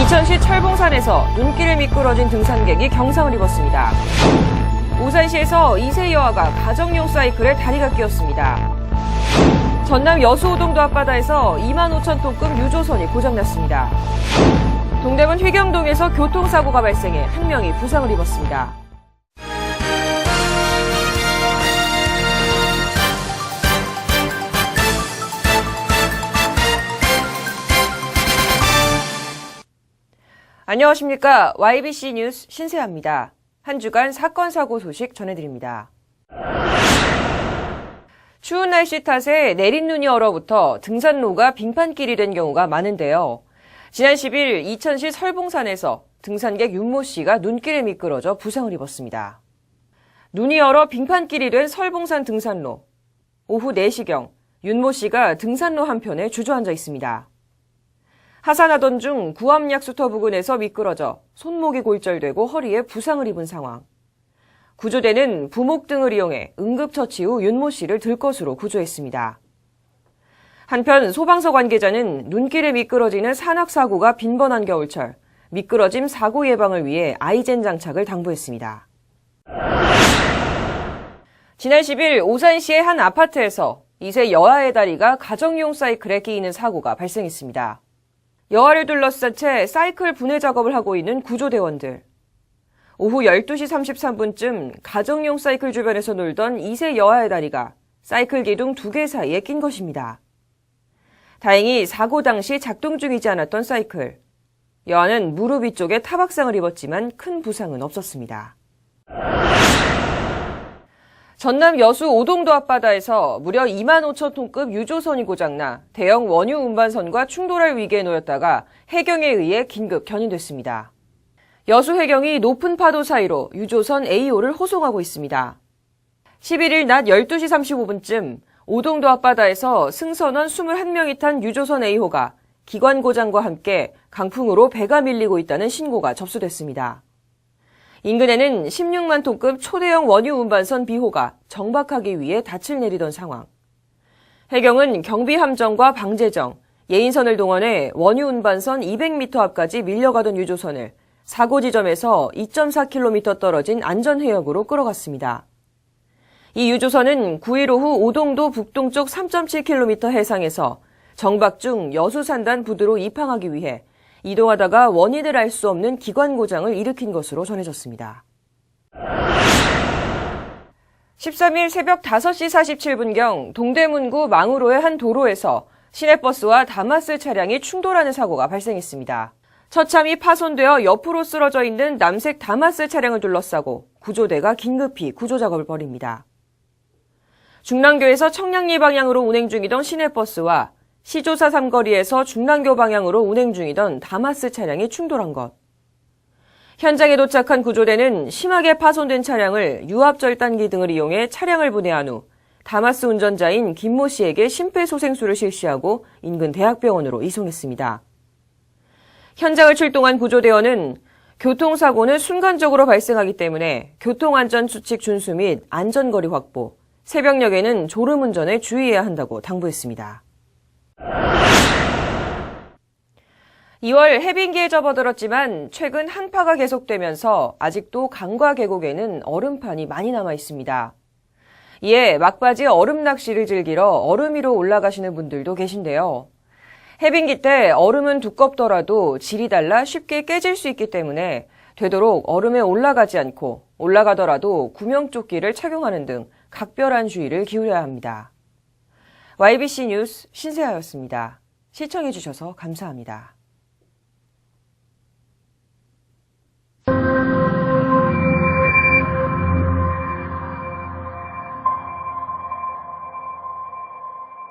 이천시 철봉산에서 눈길을 미끄러진 등산객이 경상을 입었습니다. 오산시에서 2세 여아가 가정용 사이클에 다리가 끼었습니다. 전남 여수오동도 앞바다에서 25,000톤급 유조선이 고장났습니다. 동대문 휘경동에서 교통사고가 발생해 한 명이 부상을 입었습니다. 안녕하십니까. YBC 뉴스 신세아입니다. 한 주간 사건 사고 소식 전해드립니다. 추운 날씨 탓에 내린 눈이 얼어붙어 등산로가 빙판길이 된 경우가 많은데요. 지난 10일 이천시 설봉산에서 등산객 윤모 씨가 눈길에 미끄러져 부상을 입었습니다. 눈이 얼어 빙판길이 된 설봉산 등산로. 오후 4시경 윤모 씨가 등산로 한편에 주저앉아 있습니다. 하산하던 중 구암약수터 부근에서 미끄러져 손목이 골절되고 허리에 부상을 입은 상황. 구조대는 부목 등을 이용해 응급처치 후 윤모 씨를 들 것으로 구조했습니다. 한편 소방서 관계자는 눈길에 미끄러지는 산악사고가 빈번한 겨울철, 미끄러짐 사고 예방을 위해 아이젠 장착을 당부했습니다. 지난 10일 오산시의 한 아파트에서 2세 여아의 다리가 가정용 사이클에 끼이는 사고가 발생했습니다. 여아를 둘러싼 채 사이클 분해 작업을 하고 있는 구조대원들. 오후 12시 33분쯤 가정용 사이클 주변에서 놀던 2세 여아의 다리가 사이클 기둥 2개 사이에 낀 것입니다. 다행히 사고 당시 작동 중이지 않았던 사이클. 여아는 무릎 위쪽에 타박상을 입었지만 큰 부상은 없었습니다. 전남 여수 오동도 앞바다에서 무려 25,000톤급 유조선이 고장나 대형 원유 운반선과 충돌할 위기에 놓였다가 해경에 의해 긴급 견인됐습니다. 여수 해경이 높은 파도 사이로 유조선 A호를 호송하고 있습니다. 11일 낮 12시 35분쯤 오동도 앞바다에서 승선원 21명이 탄 유조선 A호가 기관 고장과 함께 강풍으로 배가 밀리고 있다는 신고가 접수됐습니다. 인근에는 16만 톤급 초대형 원유 운반선 B호가 정박하기 위해 닻을 내리던 상황. 해경은 경비함정과 방제정, 예인선을 동원해 원유 운반선 200m 앞까지 밀려가던 유조선을 사고 지점에서 2.4km 떨어진 안전해역으로 끌어갔습니다. 이 유조선은 9일 오후 오동도 북동쪽 3.7km 해상에서 정박 중 여수산단 부두로 입항하기 위해 이동하다가 원인을 알 수 없는 기관 고장을 일으킨 것으로 전해졌습니다. 13일 새벽 5시 47분경 동대문구 망우로의 한 도로에서 시내버스와 다마스 차량이 충돌하는 사고가 발생했습니다. 처참히 파손되어 옆으로 쓰러져 있는 남색 다마스 차량을 둘러싸고 구조대가 긴급히 구조작업을 벌입니다. 중랑교에서 청량리 방향으로 운행 중이던 시내버스와 시조사 삼거리에서 중랑교 방향으로 운행 중이던 다마스 차량이 충돌한 것. 현장에 도착한 구조대는 심하게 파손된 차량을 유압절단기 등을 이용해 차량을 분해한 후 다마스 운전자인 김모 씨에게 심폐소생술을 실시하고 인근 대학병원으로 이송했습니다. 현장을 출동한 구조대원은 교통사고는 순간적으로 발생하기 때문에 교통안전수칙 준수 및 안전거리 확보, 새벽녘에는 졸음운전에 주의해야 한다고 당부했습니다. 2월 해빙기에 접어들었지만 최근 한파가 계속되면서 아직도 강과 계곡에는 얼음판이 많이 남아 있습니다. 이에 막바지 얼음 낚시를 즐기러 얼음 위로 올라가시는 분들도 계신데요. 해빙기 때 얼음은 두껍더라도 질이 달라 쉽게 깨질 수 있기 때문에 되도록 얼음에 올라가지 않고 올라가더라도 구명조끼를 착용하는 등 각별한 주의를 기울여야 합니다. YBC 뉴스 신세아였습니다. 시청해주셔서 감사합니다.